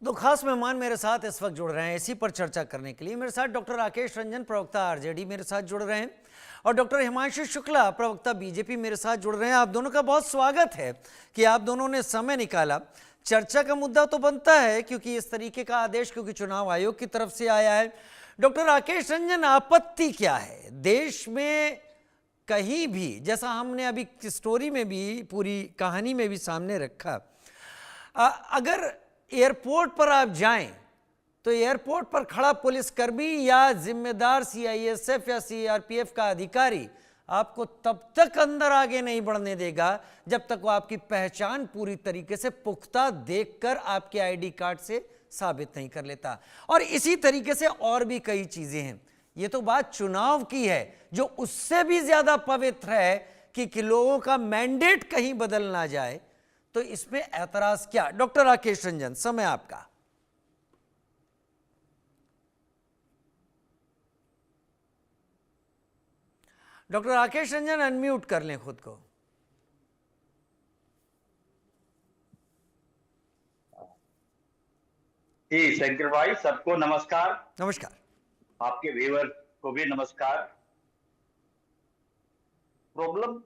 दो खास मेहमान मेरे साथ इस वक्त जुड़ रहे हैं इसी पर चर्चा करने के लिए। मेरे साथ डॉक्टर राकेश रंजन, प्रवक्ता आरजेडी, मेरे साथ जुड़ रहे हैं, और डॉक्टर हिमांशु शुक्ला, प्रवक्ता बीजेपी, मेरे साथ जुड़ रहे हैं। आप दोनों का बहुत स्वागत है कि आप दोनों ने समय निकाला। चर्चा का मुद्दा तो बनता है क्योंकि इस तरीके का आदेश क्योंकि चुनाव आयोग की तरफ से आया है। डॉक्टर राकेश रंजन, आपत्ति क्या है? देश में कहीं भी, जैसा हमने अभी स्टोरी में भी, पूरी कहानी में भी सामने रखा, अगर एयरपोर्ट पर आप जाएं तो एयरपोर्ट पर खड़ा पुलिसकर्मी या जिम्मेदार सीआईएसएफ या सीआरपीएफ का अधिकारी आपको तब तक अंदर आगे नहीं बढ़ने देगा जब तक वो आपकी पहचान पूरी तरीके से पुख्ता देखकर आपके आईडी कार्ड से साबित नहीं कर लेता। और इसी तरीके से और भी कई चीजें हैं। ये तो बात चुनाव की है, जो उससे भी ज्यादा पवित्र है कि लोगों का मैंडेट कहीं बदल ना जाए। तो इसमें ऐतराज क्या? डॉक्टर राकेश रंजन, समय आपका। डॉक्टर राकेश रंजन, अनम्यूट कर लें खुद को। जी शंकर भाई, सबको नमस्कार। नमस्कार। आपके व्यूअर को भी नमस्कार। प्रॉब्लम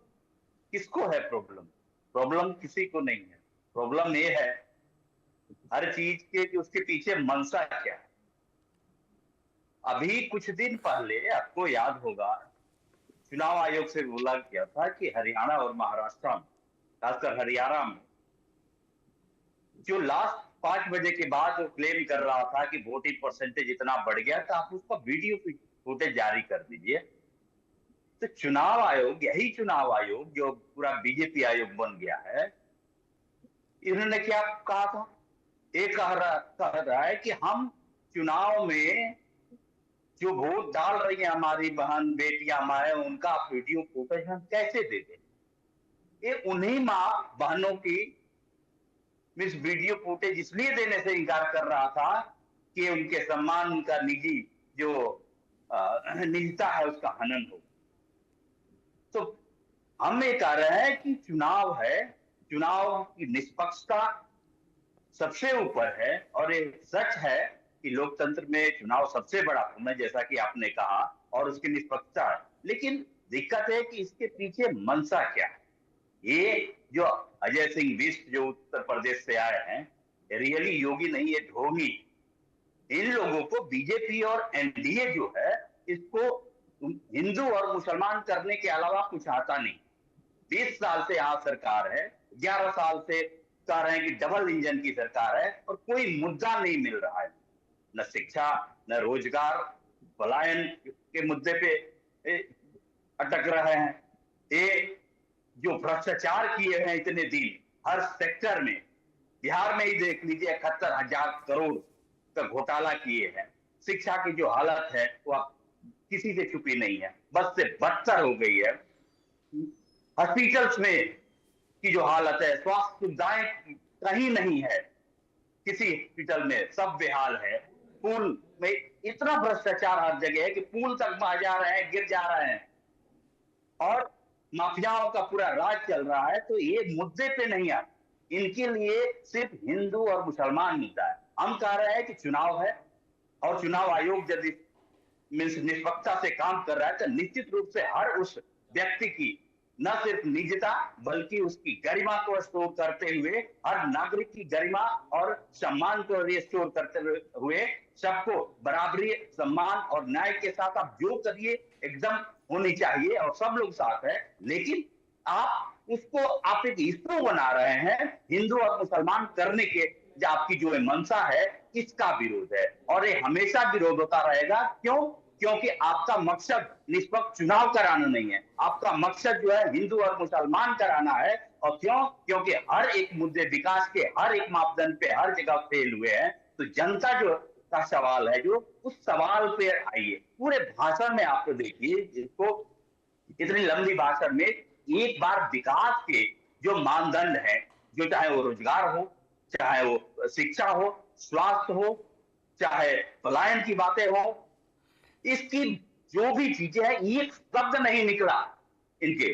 किसको है? प्रॉब्लम किसी को नहीं है। प्रॉब्लम ये है हर चीज के कि उसके पीछे मंशा क्या है। अभी कुछ दिन पहले आपको याद होगा, चुनाव आयोग से बोला गया था कि हरियाणा और महाराष्ट्र में, खासकर हरियाणा में, जो लास्ट 5 बजे के बाद वो क्लेम कर रहा था कि वोटिंग परसेंटेज इतना बढ़ गया था, आप उसका वीडियो फुटेज जारी कर दीजिए। तो चुनाव आयोग, यही चुनाव आयोग जो पूरा बीजेपी आयोग बन गया है, इन्होंने क्या कहा था? ये कह रहा है कि हम चुनाव में जो वोट डाल रही है हमारी बहन बेटियां माए, उनका वीडियो फुटेज हम कैसे दे दें? ये उन्हीं माँ बहनों की मिस वीडियो फुटेज इसलिए देने से इनकार कर रहा था कि उनके सम्मान, उनका निजी जो निजता है उसका हनन हो। तो हम ये कह रहे हैं कि चुनाव है, चुनाव की निष्पक्षता सबसे ऊपर है। और ये सच है कि लोकतंत्र में चुनाव सबसे बड़ा फॉर्म है, जैसा कि आपने कहा, और उसकी निष्पक्षता है। लेकिन दिक्कत है कि इसके पीछे मंशा क्या है। ये जो अजय सिंह बिष्ट जो उत्तर प्रदेश से आए हैं, रियली योगी नहीं, ये ढोंगी। इन लोगों को बीजेपी और एनडीए जो है, इसको हिंदू और मुसलमान करने के अलावा कुछ आता नहीं। 20 साल से यहाँ सरकार है, 11 साल से कह रहे हैं कि डबल इंजन की सरकार है, और कोई मुद्दा नहीं मिल रहा है। न शिक्षा, न रोजगार, पलायन के मुद्दे पे अटक रहे हैं। ये जो भ्रष्टाचार किए हैं इतने दिन हर सेक्टर में, बिहार में ही देख लीजिए 71,000 करोड़ का घोटाला किए हैं। शिक्षा की जो हालत है वो किसी से छुपी नहीं है, बस से बदतर हो गई है। हॉस्पिटल्स में की जो हालत है, स्वास्थ्य सुविधाएं कहीं नहीं है, किसी हॉस्पिटल में सब बेहाल है। पुल में इतना भ्रष्टाचार हर जगह है कि पुल तक बह जा रहे हैं, गिर जा रहे हैं, और माफियाओं का पूरा राज चल रहा है। तो ये मुद्दे पे नहीं आते, इनके लिए सिर्फ हिंदू और मुसलमान मुद्दा है। हम कह रहे हैं कि चुनाव है, और चुनाव आयोग यदि निष्पक्षता से काम कर रहा है तो निश्चित रूप से हर उस व्यक्ति की न सिर्फ निजता बल्कि उसकी गरिमा को रिस्टोर करते हुए, हर नागरिक की गरिमा और सम्मान को रिस्टोर करते हुए, सबको बराबरी, सम्मान और न्याय के साथ आप जो करिए एकदम होनी चाहिए, और सब लोग साथ है। लेकिन आप उसको आप एक इशू बना रहे हैं हिंदू और मुसलमान करने के, जो आपकी जो मंशा है, इसका विरोध है, और ये हमेशा विरोध होता रहेगा। क्यों? क्योंकि आपका मकसद निष्पक्ष चुनाव कराना नहीं है, आपका मकसद जो है हिंदू और मुसलमान कराना है। और क्यों? क्योंकि हर एक मुद्दे, विकास के हर एक मापदंड पे हर जगह फेल हुए हैं। तो जनता जो का सवाल है, जो उस सवाल पे आइए। पूरे भाषण में आप तो देखिए, जिसको इतनी लंबी भाषण में एक बार विकास के जो मानदंड है, जो चाहे वो रोजगार हो, चाहे वो शिक्षा हो, स्वास्थ्य हो, चाहे पलायन की बातें हो, इसकी जो भी चीजें हैं, एक शब्द नहीं निकला इनके।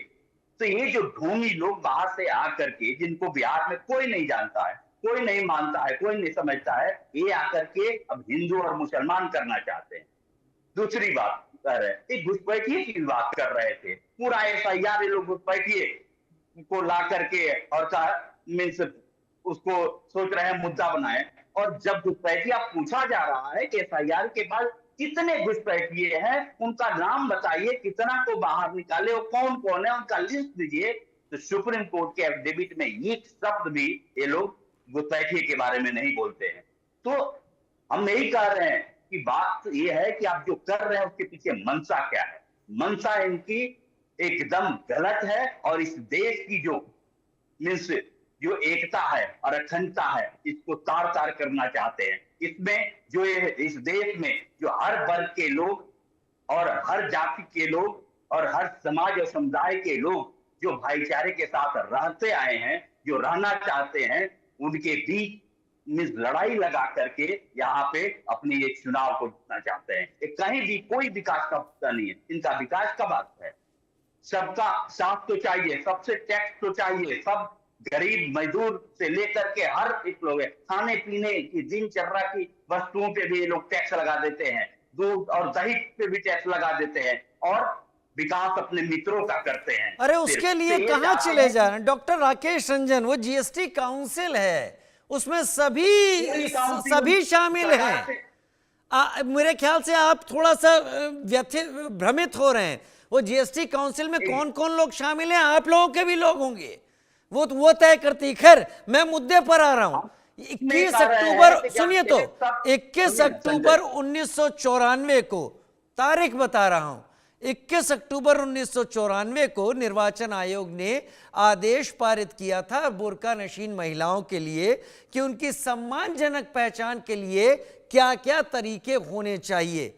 तो ये जो ढोंगी लोग बाहर से आकर के, जिनको बिहार में कोई नहीं जानता है, कोई नहीं मानता है, कोई नहीं समझता है, ये आकर के अब हिंदू और मुसलमान करना चाहते हैं। दूसरी बात कर रहे हैं, घुसपैठिए की बात कर रहे थे, पूरा एफआईआर ये लोग घुसपैठिए को ला करके और मीन्स उसको सोच रहे हैं मुद्दा बनाए। और जब घुसपैठिया पूछा जा रहा है कि एफआईआर के बाद कितने घुसपैठिए हैं, उनका नाम बताइए, कितना को बाहर निकाले, वो कौन कौन है, उनका लिस्ट दीजिए, तो सुप्रीम कोर्ट के एफिडेविट में एक शब्द भी ये लोग घुसपैठिए के बारे में नहीं बोलते हैं। तो हम यही कह रहे हैं कि बात ये है कि आप जो कर रहे हैं उसके पीछे मंशा क्या है। मंशा इनकी एकदम गलत है, और इस देश की जो मीन्स जो एकता है और अखंडता है, इसको तार तार करना चाहते हैं। इसमें जो इस देश में जो हर वर्ग के लोग और हर जाति के लोग और हर समाज और समुदाय के लोग जो भाईचारे के साथ रहते आए हैं, जो रहना चाहते हैं, उनके बीच में लड़ाई लगा करके यहाँ पे अपने ये चुनाव को जीतना चाहते हैं। कहीं भी कोई विकास का मुद्दा नहीं है, इनका विकास का बात है। सबका साथ तो चाहिए, सबसे टैक्स तो चाहिए, सब गरीब मजदूर से लेकर के हर एक लोग है, खाने पीने की दिनचर्या की वस्तुओं पे भी ये लोग टैक्स लगा देते हैं, दूध और दही पे भी टैक्स लगा देते हैं, और विकास अपने मित्रों का करते हैं। अरे उसके लिए कहाँ चले जा रहे हैं डॉक्टर राकेश रंजन? वो जीएसटी काउंसिल है, उसमें सभी शामिल हैं। मेरे ख्याल से आप थोड़ा सा भ्रमित हो रहे हैं। वो जीएसटी काउंसिल में कौन कौन लोग शामिल हैं, आप लोगों के भी लोग होंगे, वो तय करती। खैर, मैं मुद्दे पर आ रहा हूं। 21 अक्टूबर, सुनिए तो, 21 अक्टूबर 1994 को, तारीख बता रहा हूं, 21 अक्टूबर 1994 को निर्वाचन आयोग ने आदेश पारित किया था बुर्का नशीन महिलाओं के लिए कि उनकी सम्मानजनक पहचान के लिए क्या क्या तरीके होने चाहिए।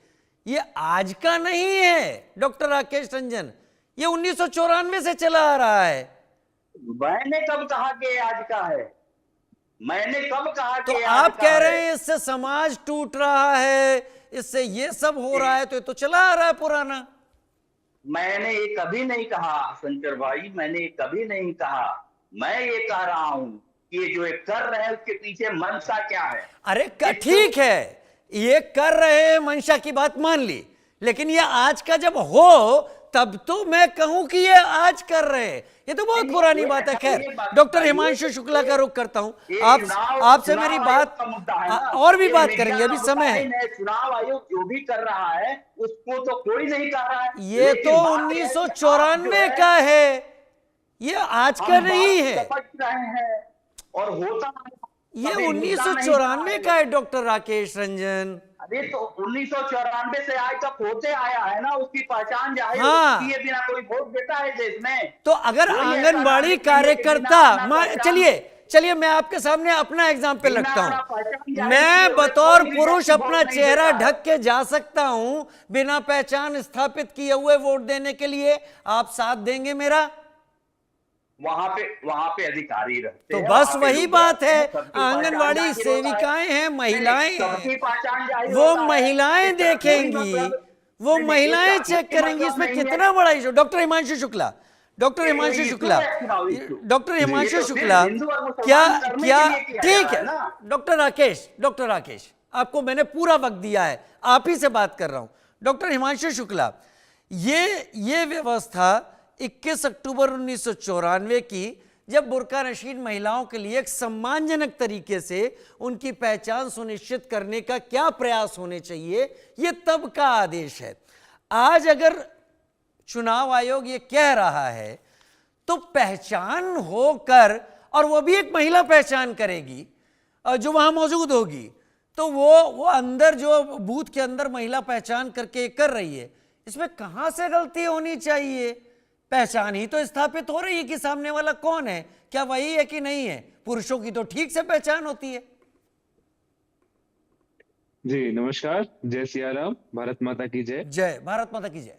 ये आज का नहीं है डॉक्टर राकेश रंजन, ये 1994 से चला आ रहा है। मैंने कब कहा कि आज का है? मैंने कब कहा कि तो आप कह रहे हैं इससे समाज टूट रहा है, इससे ये सब हो रहा है, तो ये तो चला आ रहा है पुराना। मैंने ये कभी नहीं कहा शंकर भाई, मैंने ये कभी नहीं कहा। मैं ये कह रहा हूं कि ये जो कर रहे हैं उसके पीछे मंशा क्या है। अरे ठीक है, ये कर रहे हैं, मंशा की बात मान ली, लेकिन ये आज का जब हो तब तो मैं कहूं कि ये आज कर रहे हैं, ये तो बहुत पुरानी बात है। खैर, डॉक्टर हिमांशु शुक्ला का रुख करता हूं, आपसे मेरी बात, और भी बात करेंगे, अभी समय है। चुनाव आयोग जो भी कर रहा है उसको तो कोई नहीं कर रहा है, ये तो 1994 का है, ये आज का नहीं है, और होता ये 1994 का है डॉक्टर राकेश रंजन। अरे तो 1994 से आज तक होते आया है ना, उसकी पहचान जाहिर हाँ। किए बिना कोई वोट देता है देश में? तो अगर आंगनबाड़ी कार्यकर्ता, चलिए मैं आपके सामने अपना एग्जाम्पल रखता हूं। मैं बतौर पुरुष अपना चेहरा ढक के जा सकता हूं बिना पहचान स्थापित किए हुए वोट देने के लिए, आप साथ देंगे मेरा? वहां पे अधिकारी रहते तो बस वही बात है, आंगनवाड़ी सेविकाएं हैं, महिलाएं हैं, वो महिलाएं देखेंगी, वो महिलाएं चेक करेंगी, इसमें कितना बड़ा issue. Doctor Himanshu Shukla, doctor Himanshu Shukla, क्या ठीक है डॉक्टर राकेश, आपको मैंने पूरा वक्त दिया है, आप ही से बात कर रहा हूं। डॉक्टर हिमांशु शुक्ला, ये व्यवस्था 21 अक्टूबर 1994 की, जब बुर्का नशीन महिलाओं के लिए एक सम्मानजनक तरीके से उनकी पहचान सुनिश्चित करने का क्या प्रयास होने चाहिए, ये तब का आदेश है। आज अगर चुनाव आयोग ये कह रहा है तो पहचान होकर, और वो भी एक महिला पहचान करेगी जो वहां मौजूद होगी, तो वो अंदर जो बूथ के अंदर महिला पहचान करके कर रही है, इसमें कहां से गलती होनी चाहिए? पहचान ही तो स्थापित हो रही है कि सामने वाला कौन है, क्या वही है कि नहीं है। पुरुषों की तो ठीक से पहचान होती है। जी नमस्कार, जय सिया राम, भारत माता की जय। जय भारत माता की जय।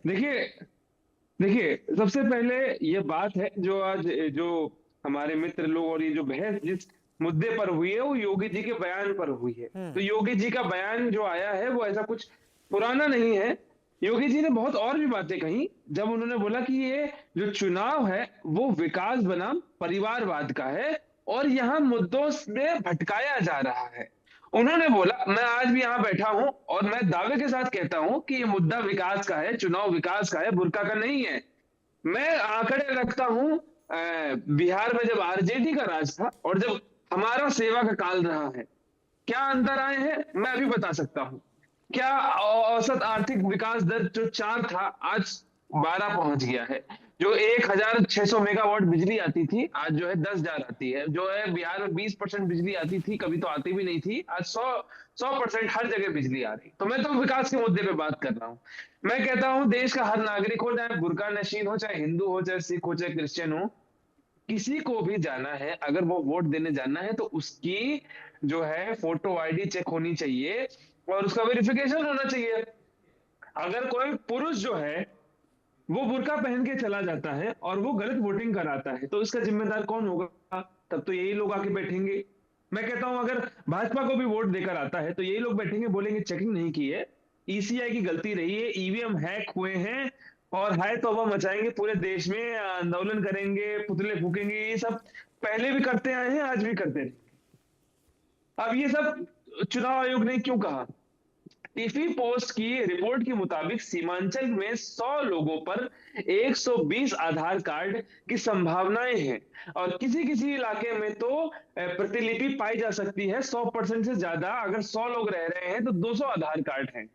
देखिए सबसे पहले ये बात है जो आज जो हमारे मित्र लोग, और ये जो बहस जिस मुद्दे पर हुई है वो योगी जी के बयान पर हुई है। तो योगी जी का बयान जो आया है वो ऐसा कुछ पुराना नहीं है। योगी जी ने बहुत और भी बातें कही, जब उन्होंने बोला कि ये जो चुनाव है वो विकास बनाम परिवारवाद का है, और यहाँ मुद्दों में भटकाया जा रहा है। उन्होंने बोला, मैं आज भी यहाँ बैठा हूं और मैं दावे के साथ कहता हूं कि ये मुद्दा विकास का है, चुनाव विकास का है, बुर्का का नहीं है। मैं आंकड़े रखता हूं, बिहार में जब आरजेडी का राज था और जब हमारा सेवा का काल रहा है, क्या अंतर आए हैं मैं अभी बता सकता हूं। क्या औसत आर्थिक विकास दर जो 4 था आज 12 पहुंच गया है। जो 1600 मेगावाट बिजली आती थी आज जो है 10,000 आती है। जो है बिहार में 20% बिजली आती थी, कभी तो आती भी नहीं थी, आज 100% हर जगह बिजली आ रही। तो मैं तो विकास के मुद्दे पे बात कर रहा हूं। मैं कहता हूं देश का हर नागरिक हो, चाहे बुर्का नशीन हो, चाहे हिंदू हो, चाहे सिख हो, चाहे क्रिश्चियन हो, किसी को भी जाना है, अगर वो वोट देने जाना है तो उसकी जो है फोटो आईडी चेक होनी चाहिए और उसका वेरिफिकेशन होना चाहिए। अगर कोई पुरुष जो है वो बुर्का पहन के चला जाता है और वो गलत वोटिंग कराता है तो इसका जिम्मेदार कौन होगा? तब तो यही लोग आके बैठेंगे। मैं कहता हूं अगर भाजपा को भी वोट देकर आता है तो यही लोग बैठेंगे, बोलेंगे चेकिंग नहीं की है, ईसीआई की गलती रही है, ईवीएम हैक हुए हैं और हाय तौबा मचाएंगे, पूरे देश में आंदोलन करेंगे, पुतले फूकेंगे। ये सब पहले भी करते आए हैं, आज भी करते रहेंगे। अब ये सब चुनाव आयोग ने क्यों कहा? टीफी पोस्ट की रिपोर्ट के मुताबिक सीमांचल में 100 लोगों पर 120 आधार कार्ड की संभावनाएं हैं और किसी किसी इलाके में तो प्रतिलिपि पाई जा सकती है 100% से ज्यादा। अगर 100 लोग रह रहे हैं तो 200 आधार कार्ड हैं,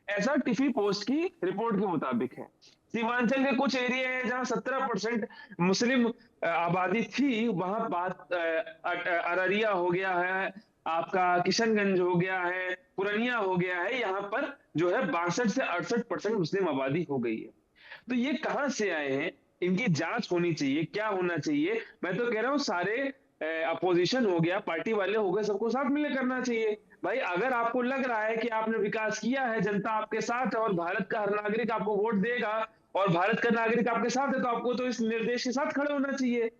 ऐसा टिफी पोस्ट की रिपोर्ट के मुताबिक है। सीमांचल के कुछ एरिया है जहां 17% मुस्लिम आबादी थी, वहां बात अररिया हो गया है, आपका किशनगंज हो गया है, पुरनिया हो गया है, यहाँ पर जो है 62 से 68% मुस्लिम आबादी हो गई है। तो ये कहां से आए हैं? इनकी जांच होनी चाहिए, क्या होना चाहिए। मैं तो कह रहा हूं सारे अपोजिशन हो गया, पार्टी वाले हो गए, सबको साथ मिलकर करना चाहिए। भाई अगर आपको लग रहा है कि आपने विकास किया है, जनता आपके साथ है और भारत का हर नागरिक आपको वोट देगा और भारत का नागरिक आपके साथ है, तो आपको तो इस निर्देश के साथ खड़े होना चाहिए।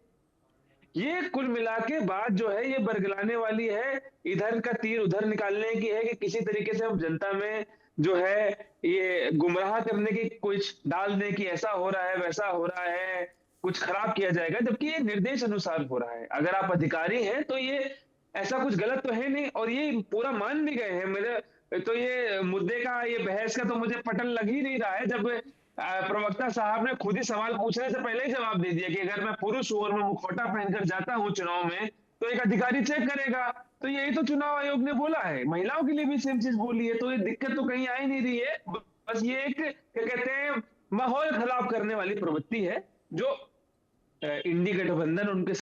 ये कुल मिला के बात जो है ये बरगलाने वाली है, इधर का तीर उधर निकालने की है कि किसी तरीके से अब जनता में जो है ये गुमराह करने की, कुछ डालने की, ऐसा हो रहा है वैसा हो रहा है, कुछ खराब किया जाएगा, जबकि ये निर्देश अनुसार हो रहा है। अगर आप अधिकारी हैं तो ये ऐसा कुछ गलत तो है नहीं और ये पूरा मान भी गए हैं। मेरे तो ये मुद्दे का, ये बहस का तो मुझे पटल लग ही नहीं रहा है जब प्रवक्ता साहब ने खुद ही सवाल पूछने से पहले ही जवाब दे दिया कि अगर मैं पुरुष हूं और मैं मुखौटा पहनकर जाता हूं चुनाव में तो एक अधिकारी चेक करेगा। तो यही तो चुनाव आयोग ने बोला है, महिलाओं के लिए भी सेम चीज बोली है, तो ये दिक्कत तो कहीं आ ही नहीं रही है। बस ये एक क्या कहते हैं माहौल खराब करने वाली प्रवृत्ति है जो इंडी गठबंधन उनके